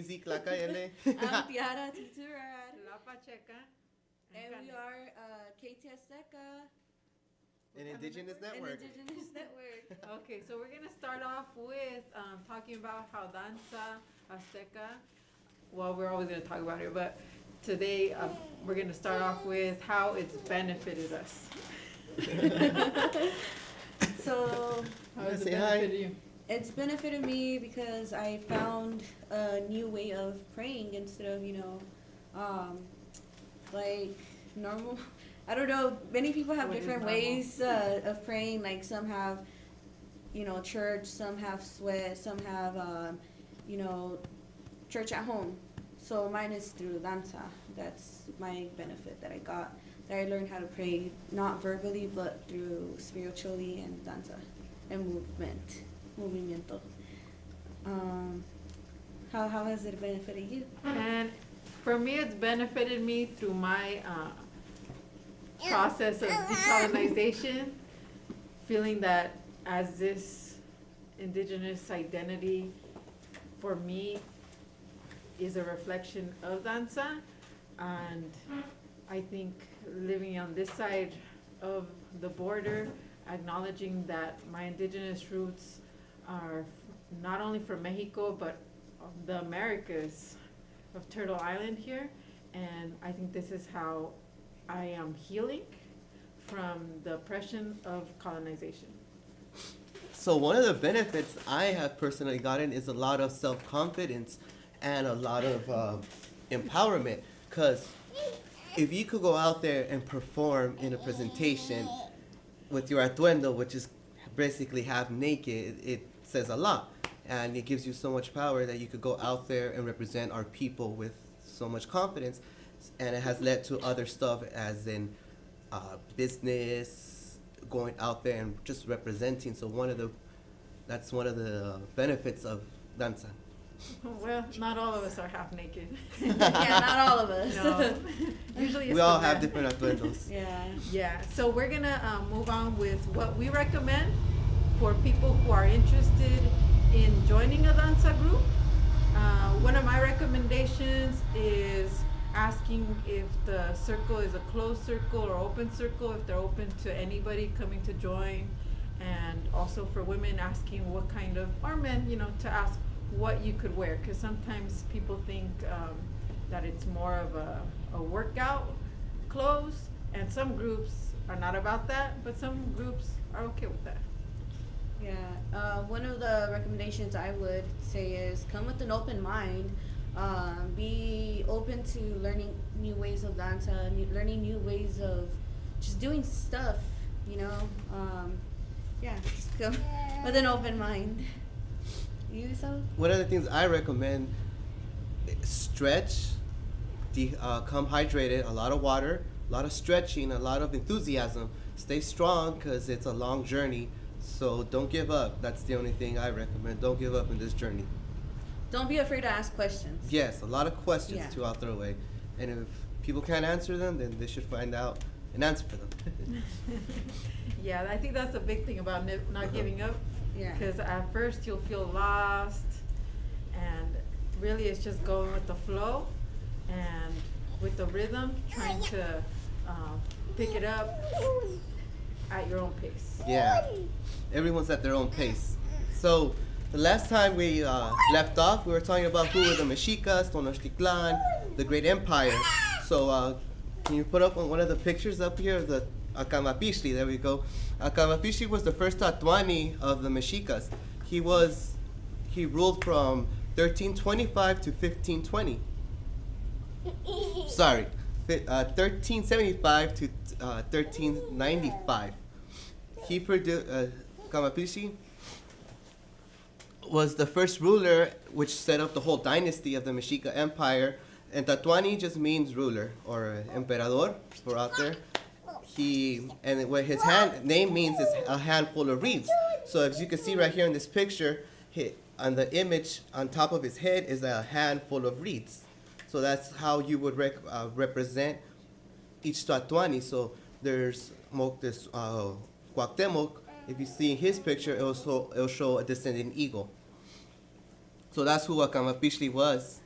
Easy Clacayele. I'm Tiara Titurar. La Pacheca. And we are KT Azteka. An Indigenous Network. An Indigenous Network. Okay, so we're going to start off with talking about how Danza Azteca, well, we're always going to talk about it, but today we're going to start off with how it's benefited us. So, How has it Say hi. benefited you? it's benefited me because I found a new way of praying instead of, like normal. I don't know. Many people have What is different normal? ways of praying. Like some have, church. Some have sweat. Some have, church at home. So mine is through danza. That's my benefit that I got. That I learned how to pray, not verbally, but through spiritually and danza and movimiento. How has it benefited you? And for me, it's benefited me through my process of decolonization, feeling that as this indigenous identity for me is a reflection of danza, and I think living on this side of the border, acknowledging that my indigenous roots are not only from Mexico but the Americas of Turtle Island here, and I think this is how I am healing from the oppression of colonization. So one of the benefits I have personally gotten is a lot of self-confidence and a lot of empowerment. Because if you could go out there and perform in a presentation with your atuendo, which is basically half naked, it says a lot. And it gives you so much power that you could go out there and represent our people with so much confidence. And it has led to other stuff, as in business, going out there and just representing. So that's one of the benefits of danza. Well, not all of us are half naked. Yeah, not all of us. No. Usually it's We all the have men. different atuendos. Yeah. Yeah, so we're gonna move on with what we recommend for people who are interested in joining a danza group. One of my recommendations is asking if the circle is a closed circle or open circle, if they're open to anybody coming to join, and also for women asking what kind of, or men, to ask what you could wear, because sometimes people think that it's more of a workout clothes, and some groups are not about that, but some groups are okay with that. Yeah. One of the recommendations I would say is come with an open mind. Be open to learning new ways of danza, learning new ways of just doing stuff, yeah, just come with an open mind. You, so? One of the things I recommend, stretch, come hydrated, a lot of water, a lot of stretching, a lot of enthusiasm. Stay strong because it's a long journey, so don't give up. That's the only thing I recommend. Don't give up in this journey. Don't be afraid to ask questions. Yes, a lot of questions Yeah. to out their way. And if people can't answer them, then they should find out an answer for them. Yeah, I think that's the big thing about not giving up. Yeah. Because at first you'll feel lost, and really it's just going with the flow and with the rhythm, trying to pick it up at your own pace. Yeah, everyone's at their own pace. So the last time we left off, we were talking about who were the Mexicas, Tenochtitlan, the Great Empire. So can you put up on one of the pictures up here of the Acamapixli? There we go. Acamapixli was the first Tlatoani of the Mexicas. He ruled from 1325 to 1520. Sorry, 1375 to 1395. He produced Acamapixli was the first ruler which set up the whole dynasty of the Mexica Empire. And Tlatoani just means ruler or emperador for out there. And what his name means is a handful of reeds. So as you can see right here in this picture, on the image on top of his head is a handful of reeds. So that's how you would represent each Tlatoani. So there's this Cuauhtemoc. If you see his picture, it'll show a descending eagle. So that's who Acamapixli was.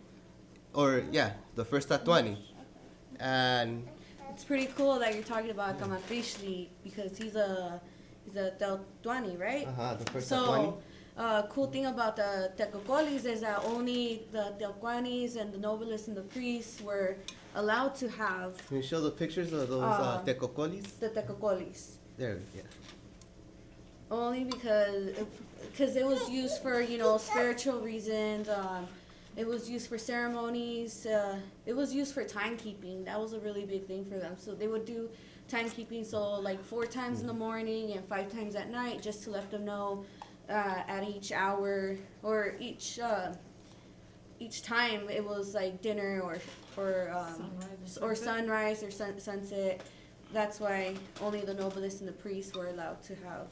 or yeah, the first Tatuani. And It's pretty cool that you're talking about Kamatrishli because he's a Teotihuacán, right? the first So, Tatuani. cool thing about the Tecocolis is that only the Teotihuacanis and the nobles and the priests were allowed to have Can you show the pictures of those tecocolis? the Tecocolis. There, yeah. Only because it was used for, you know, spiritual reasons. It was used for ceremonies. It was used for timekeeping. That was a really big thing for them. So they would do timekeeping, so like 4 times in the morning and 5 times at night, just to let them know at each hour or each time it was like dinner or sunrise or sunset. That's why only the nobles and the priests were allowed to have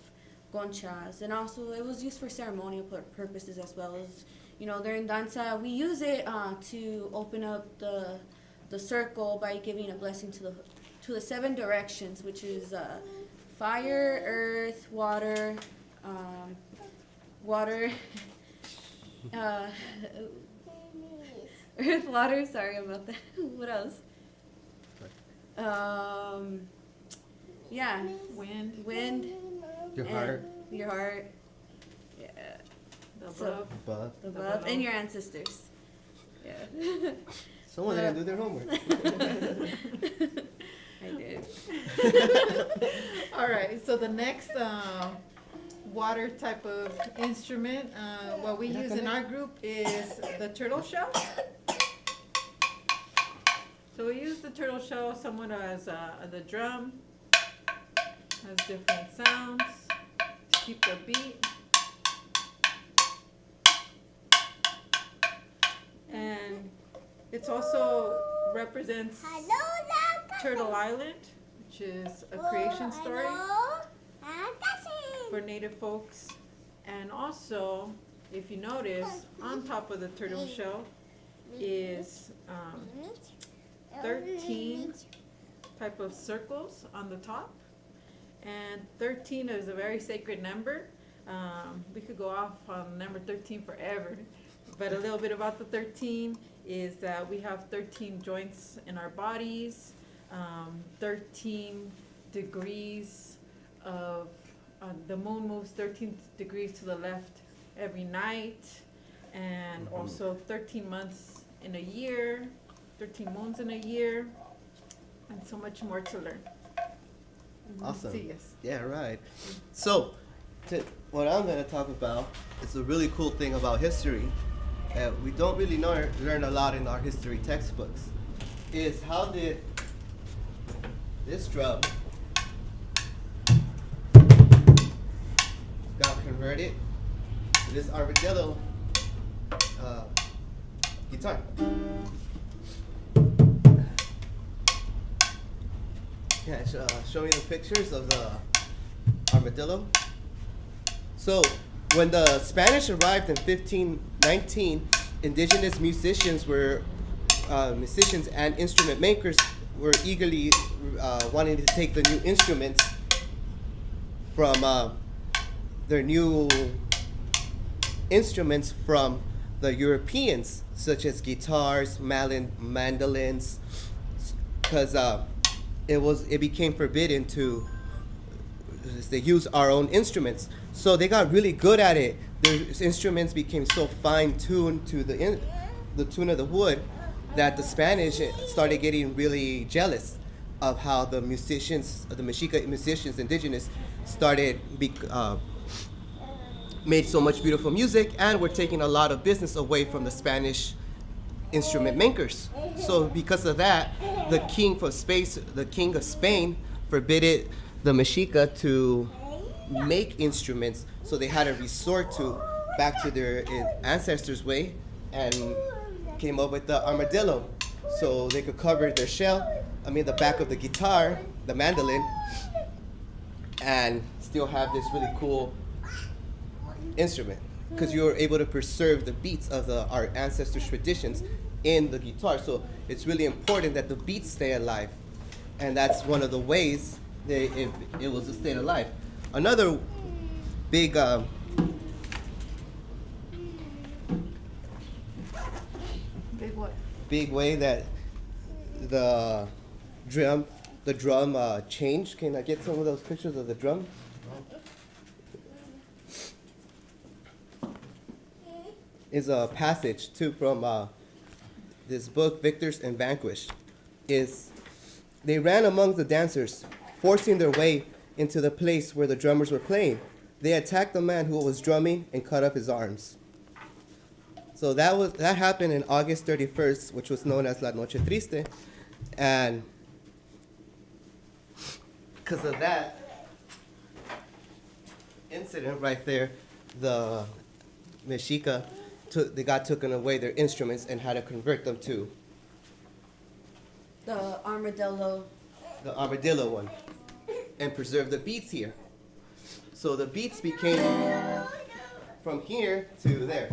conchas, and also it was used for ceremonial purposes as well as, you know, during danza we use it to open up the circle by giving a blessing to the 7 directions, which is fire, earth, water, earth, water. Sorry about that. What else? Yeah, wind. Your and heart. Your heart. Yeah. The So- above. Above. Above, and your ancestors. Yeah. Someone didn't do their homework. I did. All right, so the next water type of instrument, what we use in our group is the turtle shell. So we use the turtle shell somewhat as the drum, has different sounds to keep the beat. And it's also represents Turtle Island, which is a creation story for native folks. And also, if you notice, on top of the turtle shell is 13 type of circles on the top. And 13 is a very sacred number. We could go off on number 13 forever. But a little bit about the 13 is that we have 13 joints in our bodies, 13 degrees of, the moon moves 13 degrees to the left every night, and also 13 months in a year, 13 moons in a year, and so much more to learn. Awesome. See, yes. Yeah, right. So, what I'm going to talk about is a really cool thing about history. We don't really learn a lot in our history textbooks. Is how did this drum got converted to this armadillo guitar? Yeah, show me the pictures of the armadillo. So, when the Spanish arrived in 1519, indigenous musicians and instrument makers were eagerly wanting to take the new instruments from their new instruments from the Europeans, such as guitars, mandolins, because it became forbidden to use our own instruments. So they got really good at it. Their instruments became so fine-tuned to the tune of the wood that the Spanish started getting really jealous of how the musicians, the Mexica musicians, indigenous, made so much beautiful music, and were taking a lot of business away from the Spanish instrument makers. So because of that, the king of Spain forbidden the Mexica to make instruments, so they had to resort back to their ancestors' way and came up with the armadillo, so they could cover their the back of the guitar, the mandolin, and still have this really cool instrument, because you were able to preserve the beats of our ancestors' traditions in the guitar. So it's really important that the beats stay alive, and that's one of the ways that it was to stay alive. Another big Big what? big way that the drum changed. Can I get some of those pictures of the drum? Is a passage too from this book, Victors and Vanquished. Is they ran among the dancers, forcing their way into the place where the drummers were playing. They attacked the man who was drumming and cut up his arms. So that happened in August 31st, which was known as La Noche Triste, and because of that incident right there, the Mexica they got taken away their instruments and had to convert them to The armadillo. the armadillo one and preserve the beats here. So the beats became from here to there.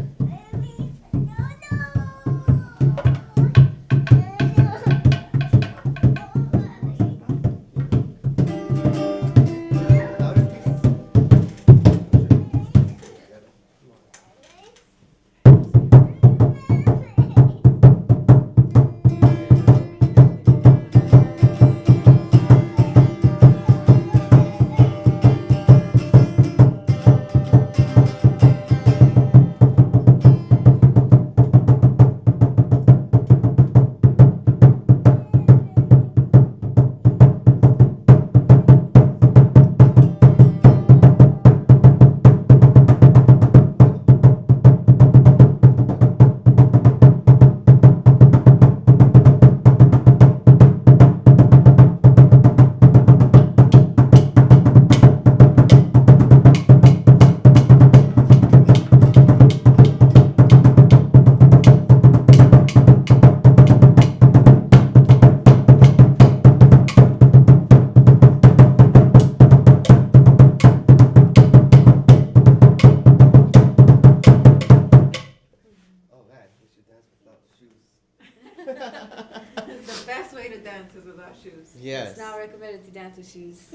The best way to dance is without shoes. Yes. It's not recommended to dance with shoes.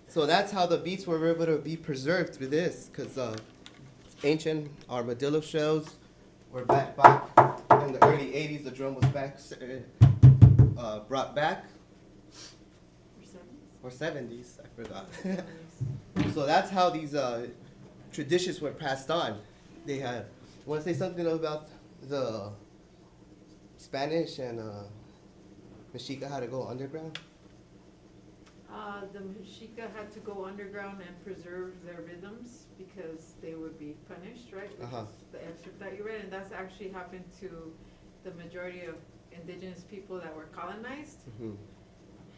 So that's how the beats were able to be preserved through this, because ancient armadillo shells were back in the early 80s. The drum was brought back, or 70s, I forgot. So that's how these traditions were passed on. They had, want to say something about the Spanish and Mexica had to go underground? The Mexica had to go underground and preserve their rhythms because they would be punished, right? Which is the excerpt that you read, and that's actually happened to the majority of indigenous people that were colonized.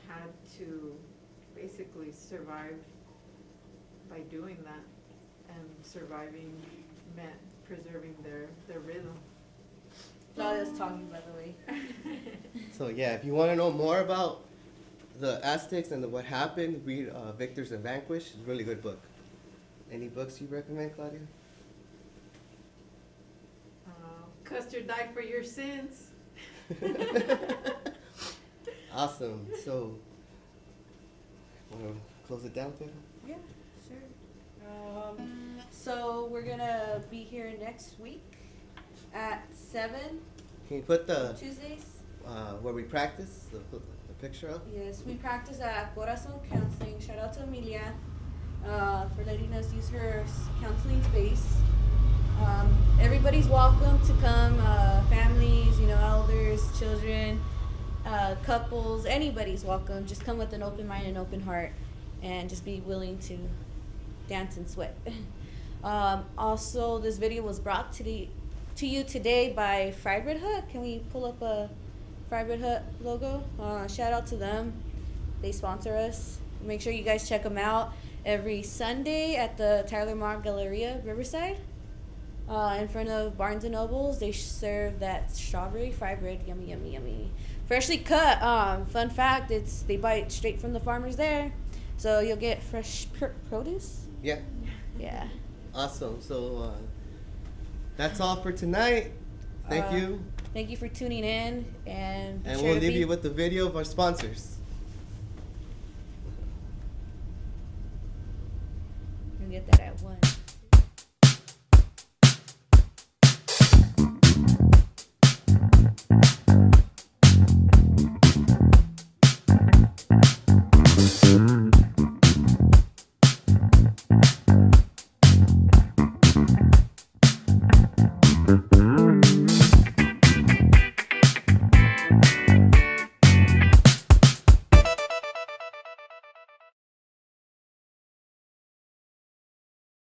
Had to basically survive by doing that, and surviving meant preserving their rhythm. Claudia's talking, by the way. So yeah, if you want to know more about the Aztecs and what happened, read Victors and Vanquished. It's a really good book. Any books you recommend, Claudia? Custer died for your sins. Awesome. So, want to close it down, Taylor? Yeah, sure. So we're gonna be here next week at 7 Can you put the Tuesdays. where we practice the picture up? Yes, we practice at Corazon Counseling. Shout out to Amelia for letting us use her counseling space. Everybody's welcome to come. Families, elders, children, couples, anybody's welcome. Just come with an open mind and open heart, and just be willing to dance and sweat. Also, this video was brought to you today by Fried Red Hut. Can we pull up a Fried Red Hut logo? Shout out to them. They sponsor us. Make sure you guys check them out every Sunday at the Tyler Mark Galleria, Riverside. In front of Barnes & Nobles, they serve that strawberry fried bread. Yummy, yummy, yummy. Freshly cut. Fun fact, they buy it straight from the farmers there. So you'll get fresh produce. Yeah. Yeah. Awesome. So that's all for tonight. Thank you. Thank you for tuning in, and We'll leave you with the video of our sponsors. You'll get that at 1.